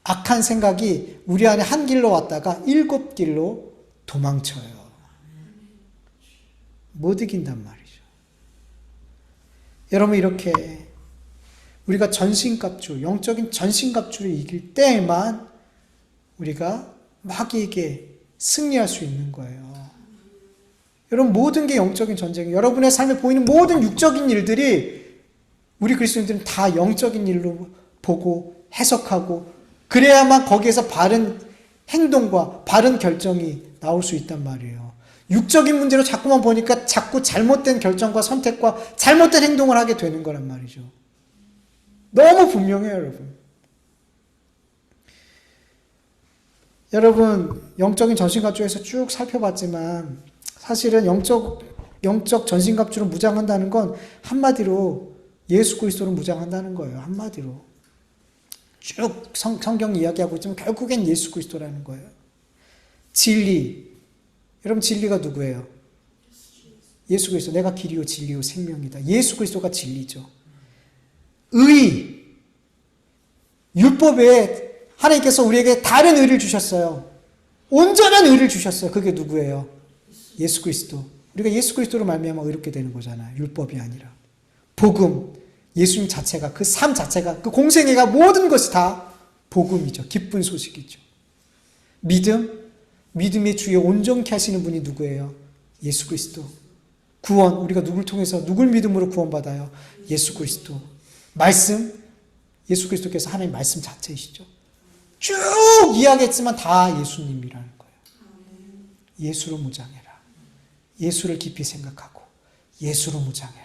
악한 생각이 우리 안에 한 길로 왔다가 7길로 도망쳐요. 못 이긴단 말이죠. 여러분, 이렇게 우리가 전신갑주, 영적인 전신갑주를 이길 때에만 우리가 마귀에게 승리할 수 있는 거예요. 여러분, 모든 게 영적인 전쟁이에요. 여러분의 삶에 보이는 모든 육적인 일들이 우리 그리스도인들은 다 영적인 일로 보고 해석하고 그래야만 거기에서 바른 행동과 바른 결정이 나올 수 있단 말이에요. 육적인 문제로 자꾸만 보니까 자꾸 잘못된 결정과 선택과 잘못된 행동을 하게 되는 거란 말이죠. 너무 분명해요, 여러분. 여러분, 영적인 전신갑주에서 쭉 살펴봤지만 사실은 영적 전신갑주를 무장한다는 건 한마디로 예수 그리스도를 무장한다는 거예요. 한마디로. 쭉 성경 이야기하고 있지만 결국엔 예수 그리스도라는 거예요. 진리. 여러분, 진리가 누구예요? 예수 그리스도, 내가 길이요 진리요 생명이다. 예수 그리스도가 진리죠. 의, 율법에 하나님께서 우리에게 다른 의를 주셨어요. 온전한 의를 주셨어요. 그게 누구예요? 예수 그리스도. 우리가 예수 그리스도로 말미암아 의롭게 되는 거잖아요. 율법이 아니라. 복음, 예수님 자체가, 그 삶 자체가, 그 공생애가 모든 것이 다 복음이죠. 기쁜 소식이죠. 믿음, 믿음의 주에 온전케 하시는 분이 누구예요? 예수 그리스도. 구원, 우리가 누굴 통해서, 누굴 믿음으로 구원받아요? 예수 그리스도. 말씀, 예수 그리스도께서 하나님 말씀 자체이시죠. 쭉 이야기했지만 다 예수님이라는 거예요. 예수로 무장해라. 예수를 깊이 생각하고 예수로 무장해라.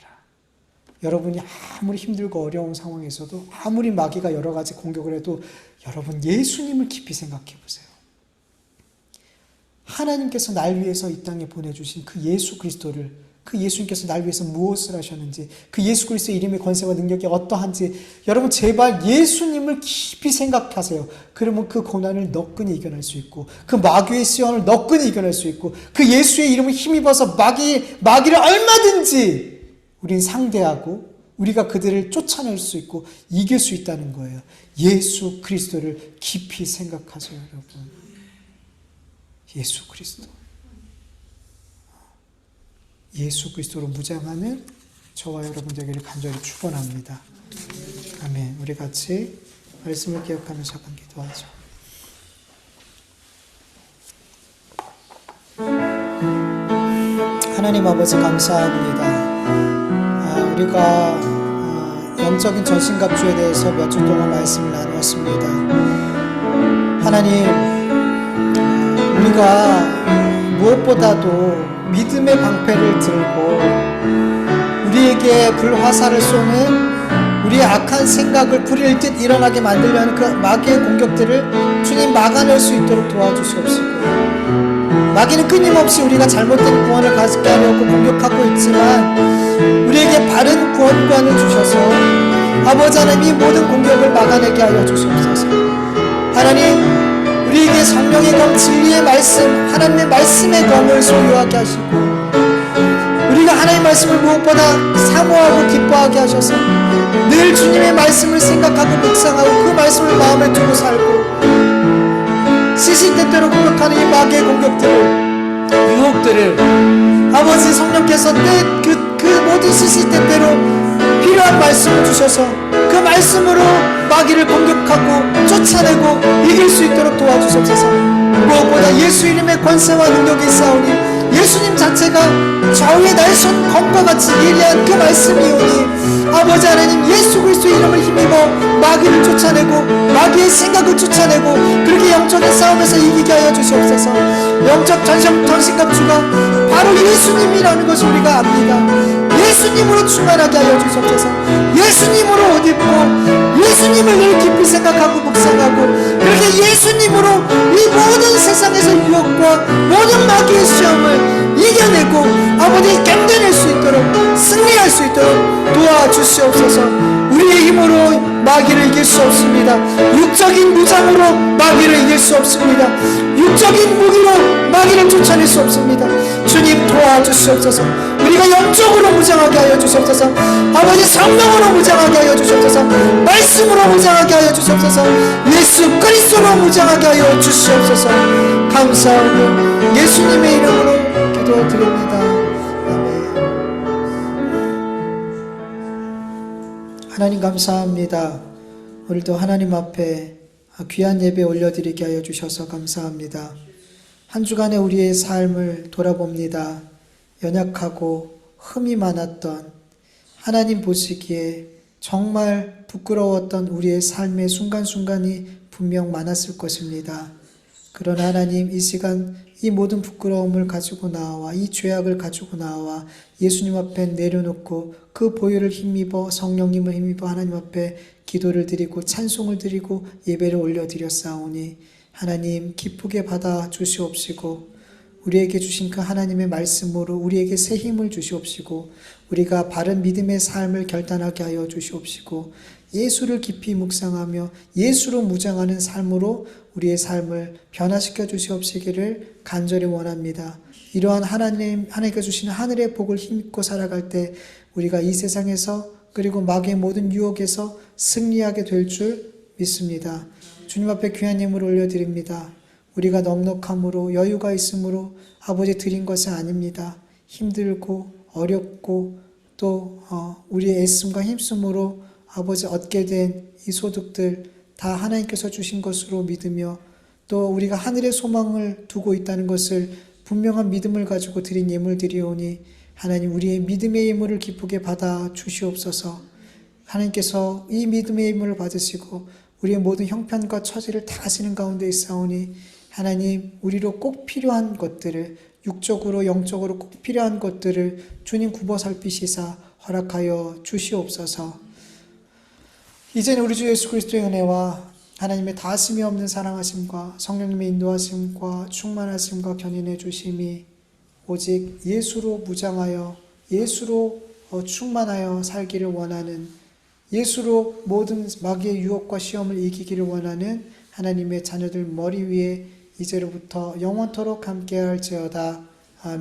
여러분이 아무리 힘들고 어려운 상황에서도, 아무리 마귀가 여러 가지 공격을 해도 여러분 예수님을 깊이 생각해 보세요. 하나님께서 날 위해서 이 땅에 보내주신 그 예수 그리스도를, 그 예수님께서 날 위해서 무엇을 하셨는지, 그 예수 그리스도의 이름의 권세와 능력이 어떠한지, 여러분 제발 예수님을 깊이 생각하세요. 그러면 그 고난을 너끈히 이겨낼 수 있고, 그 마귀의 시험을 너끈히 이겨낼 수 있고, 그 예수의 이름을 힘입어서 마귀를 얼마든지 우린 상대하고 우리가 그들을 쫓아낼 수 있고 이길 수 있다는 거예요. 예수 그리스도를 깊이 생각하세요, 여러분. 예수 그리스도. 예수 그리스도로 무장하는 저와 여러분 되기를 간절히 축원합니다. 아멘. 우리 같이 말씀을 기억하면서 잠깐 기도하죠. 하나님 아버지 감사합니다. 우리가 영적인 전신갑주에 대해서 몇 주 동안 말씀을 나누었습니다. 하나님, 우리가 무엇보다도 믿음의 방패를 들고 우리에게 불화살을 쏘는 우리의 악한 생각을 불일 듯 일어나게 만들려는 그 마귀의 공격들을 주님 막아낼 수 있도록 도와주시옵시고, 마귀는 끊임없이 우리가 잘못된 구원을 가지게 하려고 공격하고 있지만 우리에게 바른 구원관을 주셔서 아버지 하나님 이 모든 공격을 막아내게 하여 주시옵소서. 하나님, 우리에게 성령의 검, 진리의 말씀, 하나님의 말씀의 검을 소유하게 하시고 우리가 하나님의 말씀을 무엇보다 사모하고 기뻐하게 하셔서 늘 주님의 말씀을 생각하고 묵상하고 그 말씀을 마음에 두고 살고 시시때때로 공격하는 이 마귀의 공격들을, 유혹들을 아버지 성령께서 그 모든 시시때때로 필요한 말씀을 주셔서 그 말씀으로 마귀를 공격하고 쫓아내고 이길 수 있도록 도와주옵소서. 무엇보다 예수 이름의 권세와 능력이 있사오니 예수님 자체가 좌우의 날선 검과 같이 예리한 그 말씀이오니 아버지 하나님, 예수 그리스도의 이름을 힘입어 마귀를 쫓아내고 마귀의 생각을 쫓아내고 그렇게 영적인 싸움에서 이기게 하여 주시옵소서. 영적 전신갑주가 바로 예수님이라는 것을 우리가 압니다. 예수님으로 충만하게 하여 주시옵소서. 예수님으로 옷 입고 예수님을 늘 깊이 생각하고 묵상하고 그렇게 예수님으로 이 모든 세상에서 유혹과 모든 마귀의 시험을 이겨내고 아버지 견뎌낼 수 있도록, 승리할 수 있도록 도와주시옵소서. 우리의 힘으로 마귀를 이길 수 없습니다. 육적인 무장으로 마귀를 이길 수 없습니다. 육적인 무기로 마귀를 쫓아낼 수 없습니다. 주님 도와주시옵소서. 우리가 영적으로 무장하게 하여 주시옵소서. 아버지 성령으로 무장하게 하여 주시옵소서. 말씀으로 무장하게 하여 주시옵소서. 예수 그리스도로 무장하게 하여 주시옵소서. 감사하고 예수님의 이름으로 기도드립니다. 아멘. 하나님 감사합니다. 오늘도 하나님 앞에 귀한 예배 올려드리게 하여 주셔서 감사합니다. 한 주간의 우리의 삶을 돌아봅니다. 연약하고 흠이 많았던, 하나님 보시기에 정말 부끄러웠던 우리의 삶의 순간순간이 분명 많았을 것입니다. 그러나 하나님, 이 시간 이 모든 부끄러움을 가지고 나와 이 죄악을 가지고 나와 예수님 앞에 내려놓고 그 보혈을 힘입어, 성령님을 힘입어 하나님 앞에 기도를 드리고 찬송을 드리고 예배를 올려드렸사오니 하나님 기쁘게 받아 주시옵시고 우리에게 주신 그 하나님의 말씀으로 우리에게 새 힘을 주시옵시고 우리가 바른 믿음의 삶을 결단하게 하여 주시옵시고 예수를 깊이 묵상하며 예수로 무장하는 삶으로 우리의 삶을 변화시켜 주시옵시기를 간절히 원합니다. 이러한 하나님께 주시는 하늘의 복을 힘입고 살아갈 때 우리가 이 세상에서 그리고 마귀의 모든 유혹에서 승리하게 될 줄 믿습니다. 주님 앞에 귀한 예물을 올려드립니다. 우리가 넉넉함으로 여유가 있으므로 아버지 드린 것은 아닙니다. 힘들고 어렵고 또 우리의 애씀과 힘씀으로 아버지 얻게 된 이 소득들 다 하나님께서 주신 것으로 믿으며 또 우리가 하늘의 소망을 두고 있다는 것을 분명한 믿음을 가지고 드린 예물들이오니 하나님 우리의 믿음의 예물을 기쁘게 받아 주시옵소서. 하나님께서 이 믿음의 예물을 받으시고 우리의 모든 형편과 처지를 다 아시는 가운데 있사오니 하나님 우리로 꼭 필요한 것들을 육적으로 영적으로 꼭 필요한 것들을 주님 굽어 살피시사 허락하여 주시옵소서. 이제는 우리 주 예수 그리스도의 은혜와 하나님의 다스림이 없는 사랑하심과 성령님의 인도하심과 충만하심과 견인해 주심이 오직 예수로 무장하여 예수로 충만하여 살기를 원하는, 예수로 모든 마귀의 유혹과 시험을 이기기를 원하는 하나님의 자녀들 머리 위에 이제로부터 영원토록 함께할지어다.